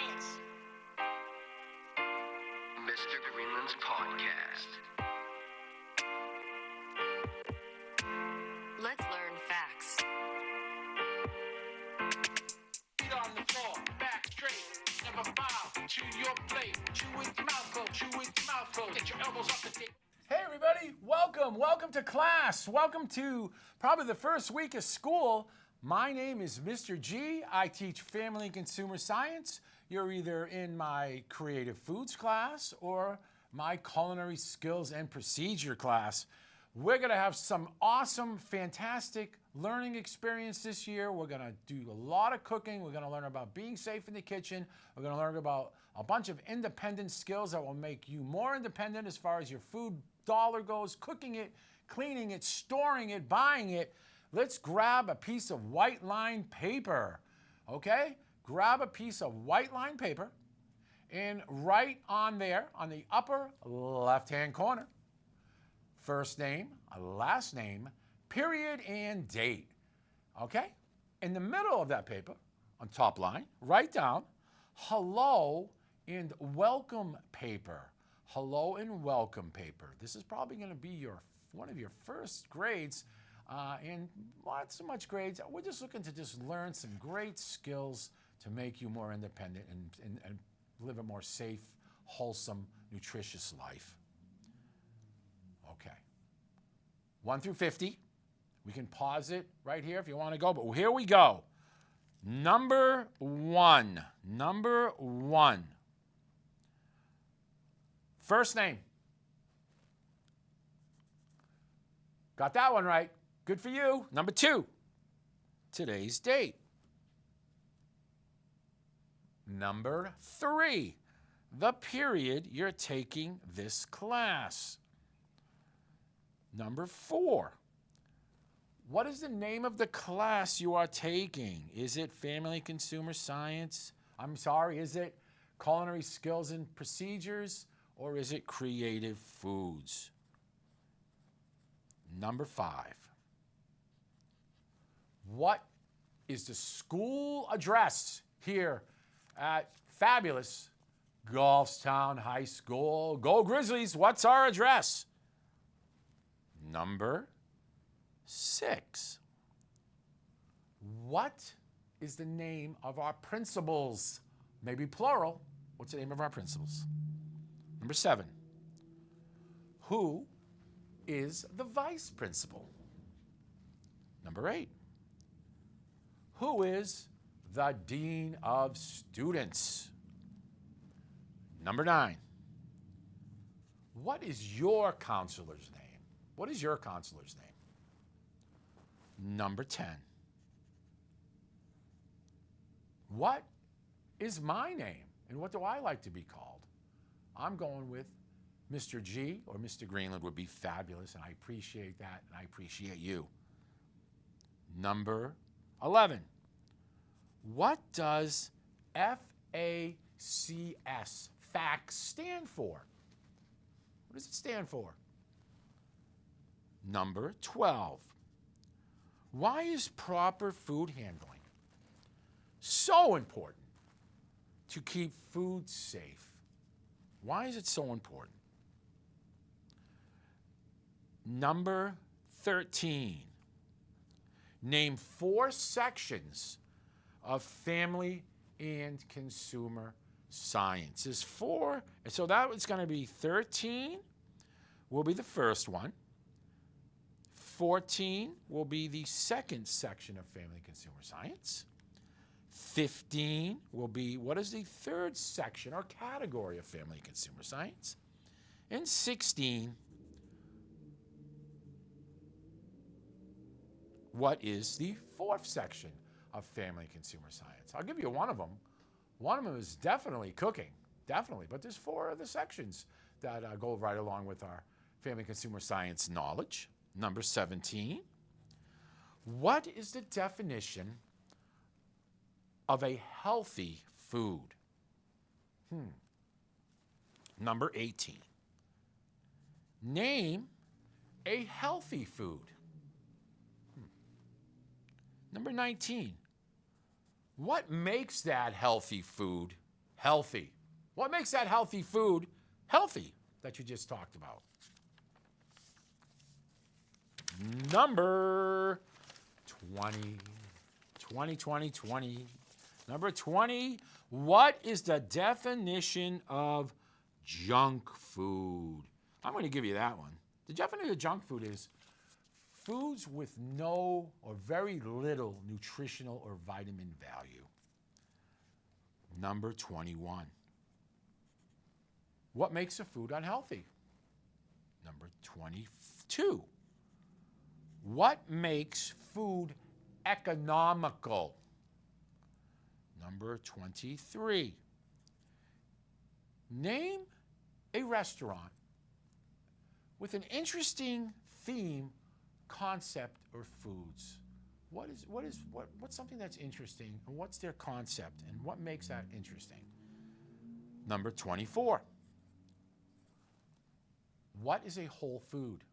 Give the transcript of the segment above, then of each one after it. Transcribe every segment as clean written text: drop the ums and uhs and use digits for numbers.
Science. Mr. Greenland's podcast. Let's learn facts. Feet on the floor, back straight, never bow to your plate. Chew with your mouth closed, chew with your mouth closed. Get your elbows off the table. Hey everybody, welcome to class. Welcome to probably the first week of school. My name is Mr. G. I teach family and consumer science. You're either in my creative foods class or my culinary skills and procedure class. We're gonna have some awesome, fantastic learning experience this year. We're gonna do a lot of cooking. We're gonna learn about being safe in the kitchen. We're gonna learn about a bunch of independent skills that will make you more independent as far as your food dollar goes, cooking it, cleaning it, storing it, buying it. Let's grab a piece of white lined paper, okay? Grab a piece of white lined paper and write on there, on the upper left-hand corner, first name, last name, period, and date, okay? In the middle of that paper, on top line, write down hello and welcome paper. Hello and welcome paper. This is probably going to be one of your first grades, and not so much grades. We're just looking to just learn some great skills to make you more independent and live a more safe, wholesome, nutritious life. Okay. 1 through 50. We can pause it right here if you want to go, but here we go. Number one. First name. Got that one right. Good for you. Number 2, today's date. Number 3, the period you're taking this class. Number 4, what is the name of the class you are taking? Is it family consumer science? Is it culinary skills and procedures? Or is it creative foods? Number 5. What is the school address here at fabulous Goffstown High School? Go Grizzlies, what's our address? Number 6. What is the name of our principals? Maybe plural. What's the name of our principals? Number 7, who is the vice principal? Number 8, who is the dean of students? Number 9, what is your counselor's name? What is your counselor's name? Number 10, what is my name and what do I like to be called? I'm going with Mr. G or Mr. Greenland would be fabulous, and I appreciate that, and I appreciate you. Number 11. What does FACS, FACS, stand for? What does it stand for? Number 12. Why is proper food handling so important to keep food safe? Why is it so important? Number 13. Name 4 sections of family and consumer science. There's 4, so that was going to be 13 will be the first one. 14 will be the second section of family and consumer science. 15 will be, what is the third section or category of family and consumer science? And 16, what is the fourth section of family and consumer science? I'll give you one of them. One of them is definitely cooking, definitely, but there's 4 other sections that go right along with our family and consumer science knowledge. Number 17, what is the definition of a healthy food? Number 18. Name a healthy food. Number 19. What makes that healthy food healthy. What makes that healthy food healthy that you just talked about? Number 20. 20, 20, 20. Number 20. What is the definition of junk food? I'm going to give you that one. The definition of junk food is foods with no or very little nutritional or vitamin value. Number 21. What makes a food unhealthy? Number 22. What makes food economical? Number 23. Name a restaurant with an interesting theme, concept, or foods. What's something that's interesting, and what's their concept, and what makes that interesting? Number 24. What is a whole food?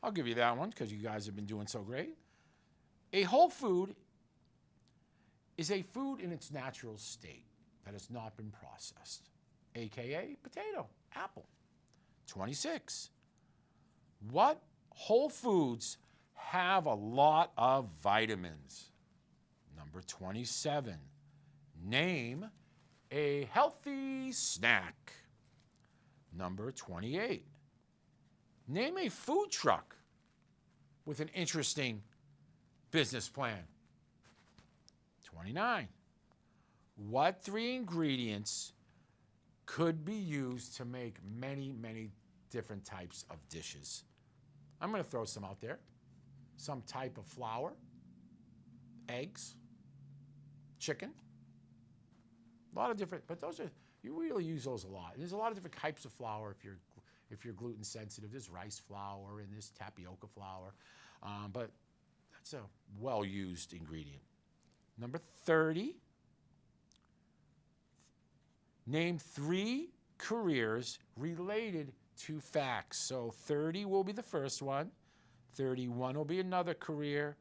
I'll give you that one because you guys have been doing so great. A whole food is a food in its natural state that has not been processed, aka potato, apple. 26. What whole foods have a lot of vitamins? Number 27. Name a healthy snack. Number 28. Name a food truck with an interesting business plan. 29. What 3 ingredients could be used to make many, many different types of dishes? I'm going to throw some out there. Some type of flour, eggs, chicken. A lot of different, but those are, you really use those a lot. There's a lot of different types of flour if you're gluten sensitive. There's rice flour and there's tapioca flour, but that's a well-used ingredient. Number 30, name 3 careers related to facts. So 30 will be the first one, 31 will be another career,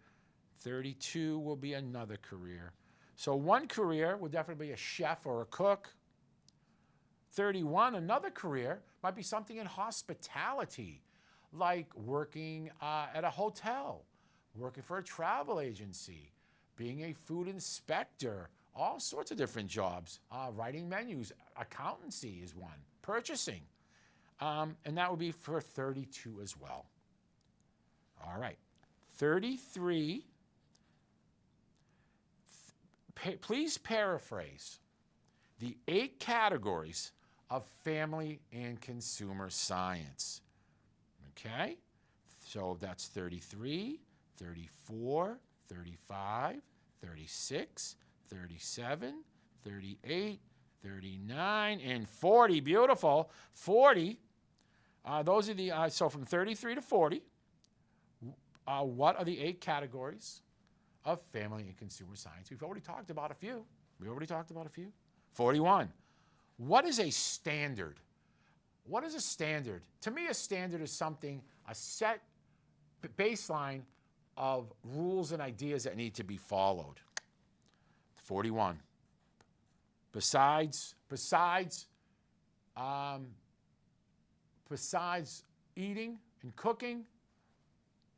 32 will be another career. So one career would definitely be a chef or a cook. 31, another career might be something in hospitality, like working at a hotel, working for a travel agency, being a food inspector, all sorts of different jobs, writing menus, accountancy is one, purchasing. And that would be for 32 as well. All right, 33. Please paraphrase the 8 categories of family and consumer science. Okay? So that's 33, 34, 35, 36, 37, 38, 39, and 40. Beautiful. 40. Those are the, so from 33 to 40, what are the 8 categories of family and consumer science? We've already talked about a few. 41. What is a standard? What is a standard? To me, a standard is something, a set baseline of rules and ideas that need to be followed. 41. Besides eating and cooking,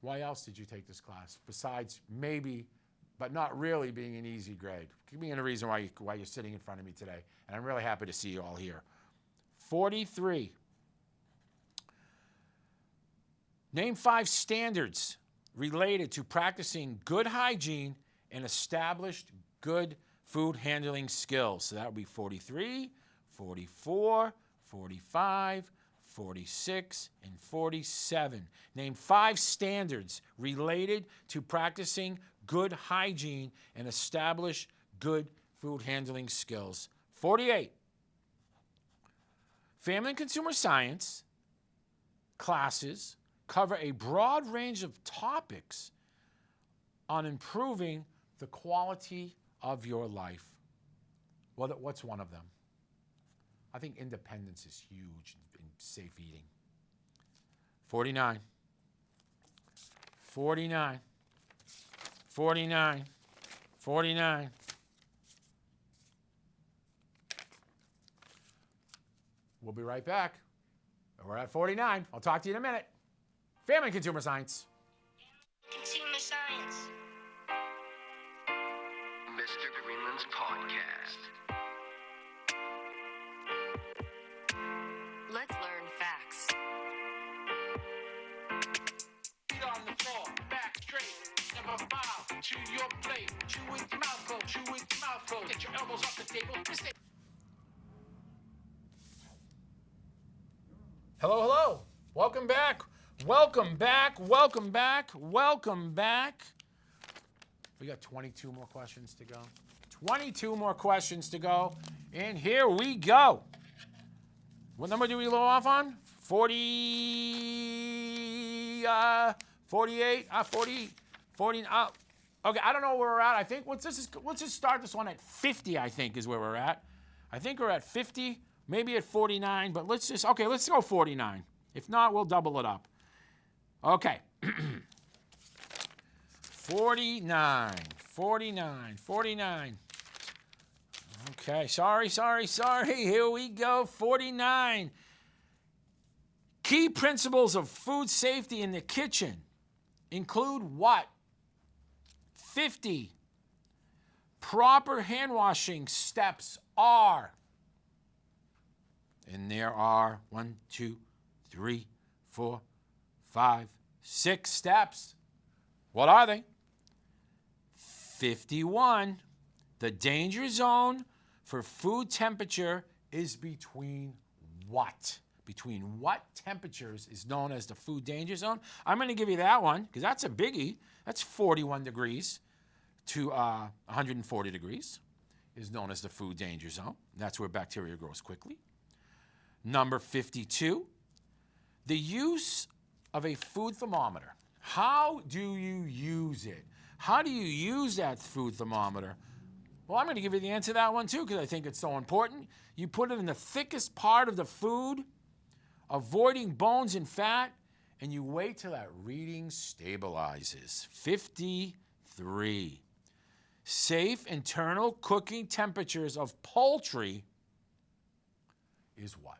why else did you take this class? Besides maybe, but not really being an easy grade. Give me a reason why you're sitting in front of me today. And I'm really happy to see you all here. 43. Name 5 standards related to practicing good hygiene and established good food handling skills. So that would be 43, 44, 45, 46, and 47. Name 5 standards related to practicing good hygiene and establish good food handling skills. 48. Family and consumer science classes cover a broad range of topics on improving the quality of your life. Well, what's one of them? I think independence is huge in safe eating. 49. 49. 49. 49. We'll be right back. We're at 49. I'll talk to you in a minute. Family and Consumer Science. Consumer Science. Mr. Greenland's podcast. Let's learn facts. Feet on the floor, back straight, never bow to your plate. Chew with your mouth closed, chew with your mouth closed. Get your elbows off the table. Hello, hello. Welcome back. Welcome back. Welcome back. Welcome back. We got 22 more questions to go. 22 more questions to go. And here we go. What number do we load off on? 40, 48, 40, 40. Okay, I don't know where we're at. I think let's just start this one at 50, I think is where we're at. I think we're at 50, maybe at 49, but let's go 49. If not, we'll double it up. Okay. 49. Okay, sorry. Here we go. 49. Key principles of food safety in the kitchen include what? 50. Proper hand washing steps are. And there are 1, 2, 3, 4, 5, 6 steps. What are they? 51. The danger zone for food temperature is between what? Between what temperatures is known as the food danger zone? I'm going to give you that one because that's a biggie. That's 41 degrees to 140 degrees is known as the food danger zone. That's where bacteria grows quickly. Number 52, the use of a food thermometer. How do you use it? How do you use that food thermometer? Well, I'm going to give you the answer to that one too because I think it's so important. You put it in the thickest part of the food, avoiding bones and fat, and you wait till that reading stabilizes. 53. Safe internal cooking temperatures of poultry is what?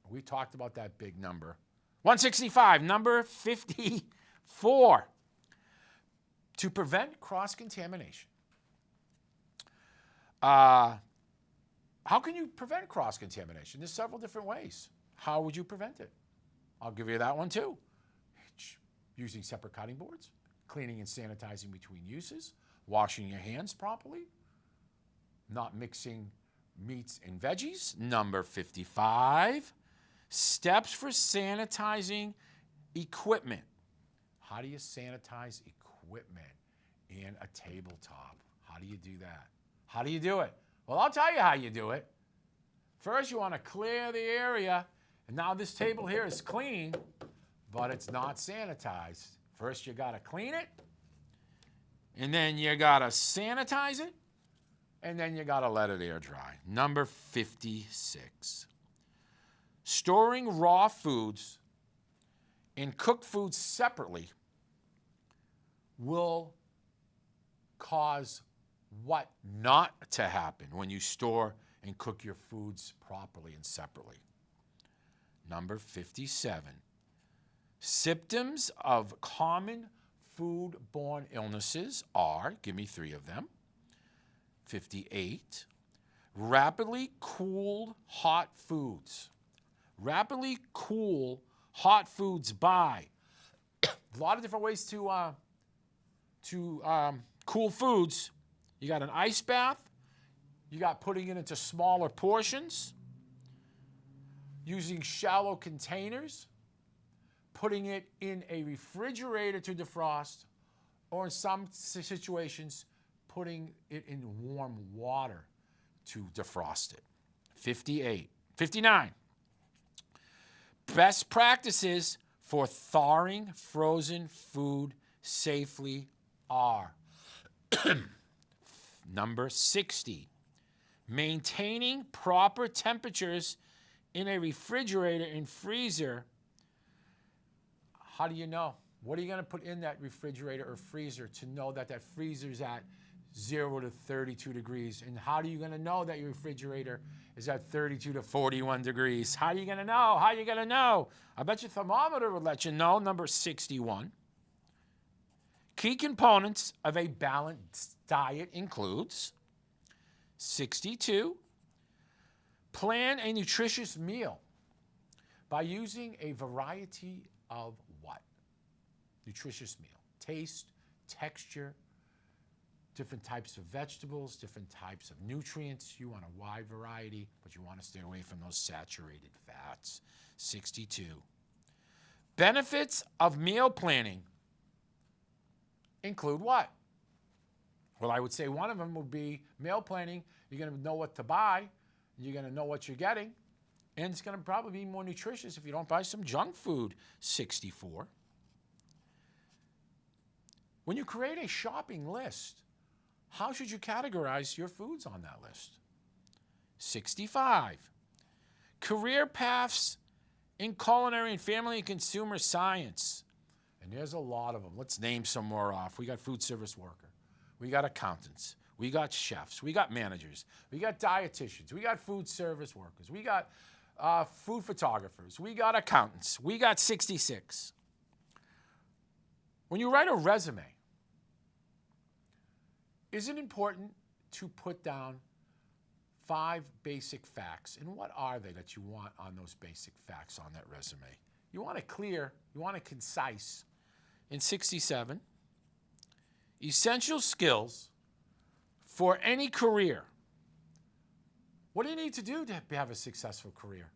We talked about that big number. 165, number 54. To prevent cross-contamination. How can you prevent cross-contamination? There's several different ways. How would you prevent it? I'll give you that one too. Using separate cutting boards, cleaning and sanitizing between uses, washing your hands properly, not mixing meats and veggies. Number 55, steps for sanitizing equipment. How do you sanitize equipment in a tabletop? How do you do that? How do you do it? Well, I'll tell you how you do it. First, you want to clear the area. And now this table here is clean, but it's not sanitized. First, you got to clean it. And then you got to sanitize it. And then you got to let it air dry. Number 56. Storing raw foods and cooked foods separately will cause what not to happen when you store and cook your foods properly and separately. Number 57. Symptoms of common food-borne illnesses are, give me 3 of them. 58. Rapidly cooled hot foods. Rapidly cool hot foods by. A lot of different ways to cool foods. You got an ice bath. You got putting it into smaller portions. Using shallow containers. Putting it in a refrigerator to defrost. Or in some situations, putting it in warm water to defrost it. 58. 59. Best practices for thawing frozen food safely are. Number 60. Maintaining proper temperatures in a refrigerator and freezer. How do you know? What are you going to put in that refrigerator or freezer to know that that freezer's at 0 to 32 degrees. And how are you going to know that your refrigerator is at 32 to 41 degrees? How are you going to know? How are you going to know? I bet your thermometer would let you know. Number 61. Key components of a balanced diet includes 62. Plan a nutritious meal by using a variety of what? Nutritious meal. Taste, texture, different types of vegetables, different types of nutrients. You want a wide variety, but you want to stay away from those saturated fats. 62. Benefits of meal planning include what? Well, I would say one of them would be meal planning. You're going to know what to buy. You're going to know what you're getting. And it's going to probably be more nutritious if you don't buy some junk food. 64. When you create a shopping list, how should you categorize your foods on that list? 65. Career paths in culinary and family and consumer science. And there's a lot of them. Let's name some more off. We got food service worker. We got accountants. We got chefs. We got managers. We got dietitians. We got food service workers. We got food photographers. We got accountants. We got 66. When you write a resume, is it important to put down 5 basic facts? And what are they that you want on those basic facts on that resume? You want it clear. You want it concise. In 67, essential skills for any career. What do you need to do to have a successful career?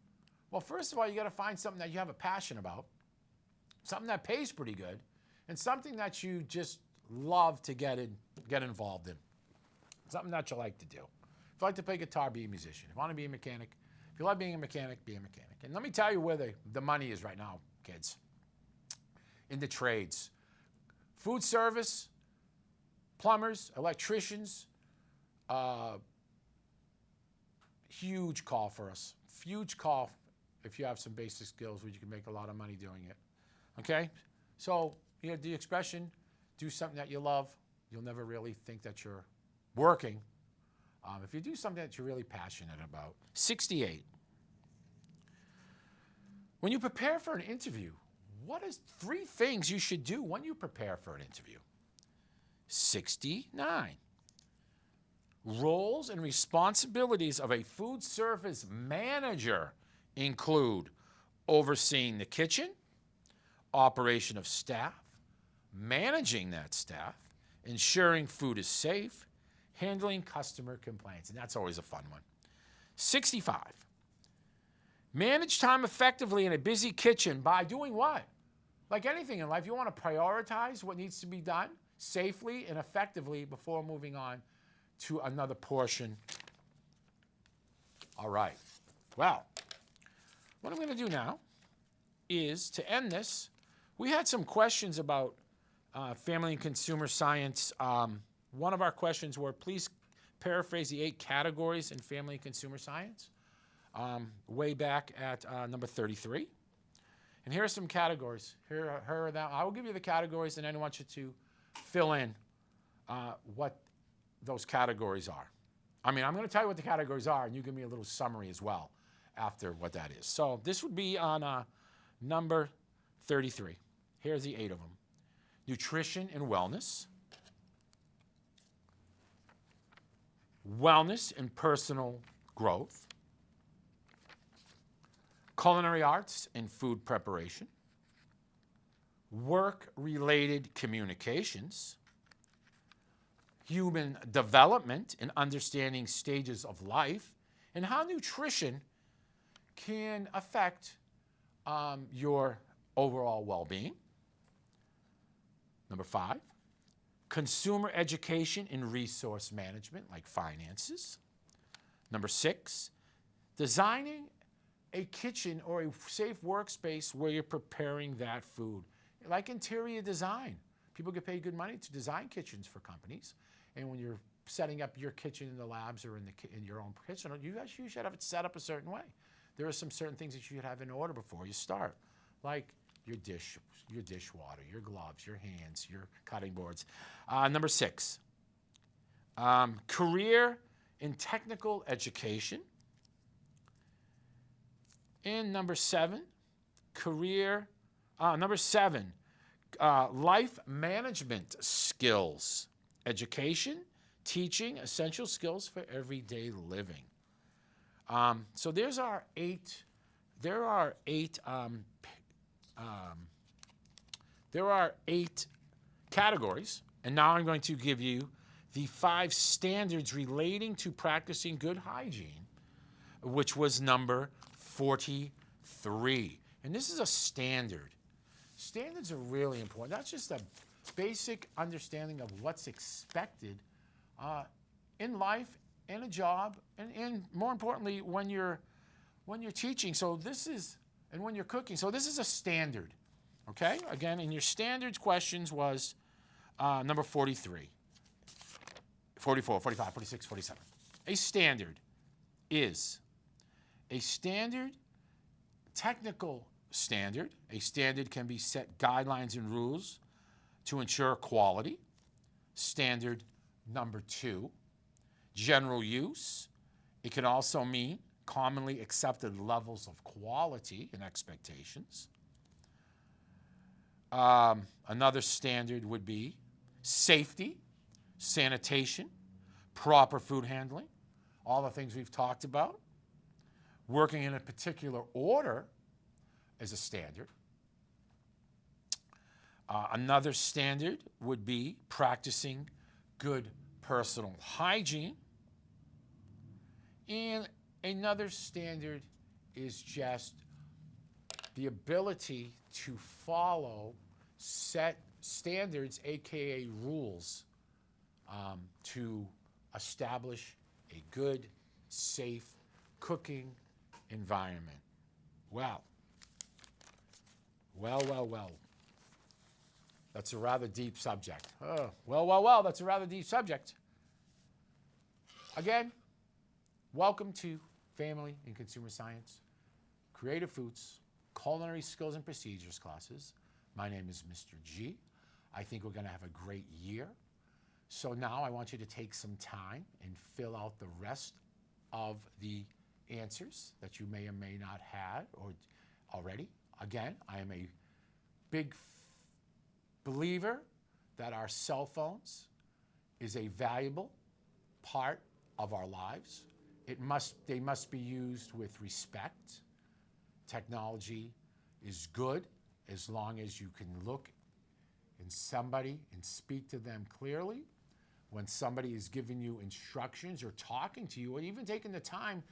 Well, first of all, you got to find something that you have a passion about, something that pays pretty good, and something that you just love to get involved in. Something that you like to do. If you like to play guitar, be a musician. If you want to be a mechanic, if you love being a mechanic, be a mechanic. And let me tell you where the money is right now, kids. In the trades. Food service, plumbers, electricians, huge call for us. Huge call if you have some basic skills where you can make a lot of money doing it. Okay? So, you know, the expression, do something that you love, you'll never really think that you're working. If you do something that you're really passionate about. 68. When you prepare for an interview, what is 3 things you should do when you prepare for an interview? 69. Roles and responsibilities of a food service manager include overseeing the kitchen, operation of staff, managing that staff, ensuring food is safe, handling customer complaints. And that's always a fun one. 65. Manage time effectively in a busy kitchen by doing what? Like anything in life, you want to prioritize what needs to be done safely and effectively before moving on to another portion. All right. Well, what I'm going to do now is, to end this, we had some questions about family and consumer science. One of our questions were, please paraphrase the 8 categories in family and consumer science. Way back at number 33. And here are some categories. Here are that. I will give you the categories, and then I want you to fill in what those categories are. I mean, I'm going to tell you what the categories are, and you give me a little summary as well after what that is. So this would be on number 33. Here's the 8 of them. Nutrition and wellness. Wellness and personal growth. Culinary arts and food preparation. Work-related communications. Human development and understanding stages of life, and how nutrition can affect your overall well-being. Number 5, consumer education and resource management, like finances. Number 6, designing a kitchen or a safe workspace where you're preparing that food, like interior design. People get paid good money to design kitchens for companies. And when you're setting up your kitchen in the labs or in your own kitchen, you should have it set up a certain way. There are some certain things that you should have in order before you start, like your dishwater, your gloves, your hands, your cutting boards. Number 6, Career in technical education. And number 7, life management skills, education, teaching, essential skills for everyday living. So there are 8 categories, and now I'm going to give you the 5 standards relating to practicing good hygiene, which was number 43. And this is a standard. Standards are really important. That's just a basic understanding of what's expected in life, in a job, and more importantly, when you're teaching. So this is, and when you're cooking. So this is a standard. Okay? Again, in your standards questions was number 43, 44, 45, 46, 47. A standard is a standard, technical standard. A standard can be set guidelines and rules to ensure quality. Standard number 2, general use. It can also mean commonly accepted levels of quality and expectations. Another standard would be safety, sanitation, proper food handling, all the things we've talked about. Working in a particular order is a standard. Another standard would be practicing good personal hygiene. And another standard is just the ability to follow set standards, aka rules, to establish a good, safe cooking environment. Well. That's a rather deep subject. Well, that's a rather deep subject. Again, welcome to Family and Consumer Science, Creative Foods, Culinary Skills and Procedures classes. My name is Mr. G. I think we're going to have a great year. So now I want you to take some time and fill out the rest of the answers that you may or may not have or already. Again, I am a big believer that our cell phones is a valuable part of our lives. They must be used with respect. Technology is good as long as you can look in somebody and speak to them clearly. When somebody is giving you instructions or talking to you or even taking the time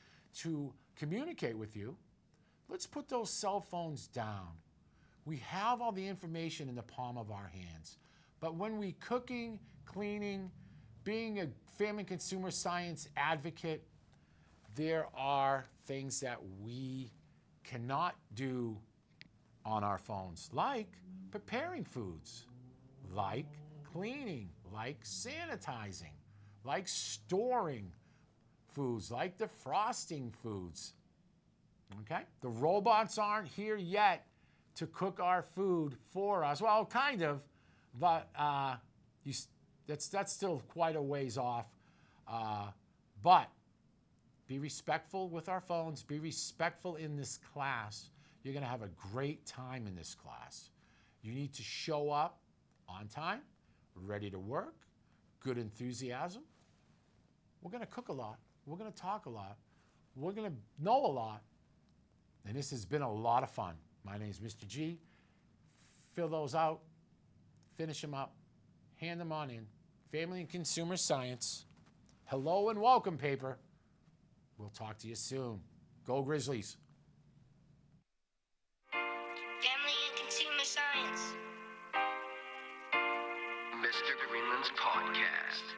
to communicate with you, let's put those cell phones down. We have all the information in the palm of our hands. But when we cooking, cleaning, being a family consumer science advocate, there are things that we cannot do on our phones, like preparing foods, like cleaning, like sanitizing, like storing foods, like defrosting foods. Okay? The robots aren't here yet to cook our food for us. Well, kind of, but that's still quite a ways off. But be respectful with our phones. Be respectful in this class. You're going to have a great time in this class. You need to show up on time, ready to work, good enthusiasm. We're going to cook a lot. We're going to talk a lot. We're going to know a lot. And this has been a lot of fun. My name is Mr. G. Fill those out, finish them up, hand them on in. Family and Consumer Science. Hello and welcome paper. We'll talk to you soon. Go Grizzlies. Family and Consumer Science. Mr. Greenland's podcast.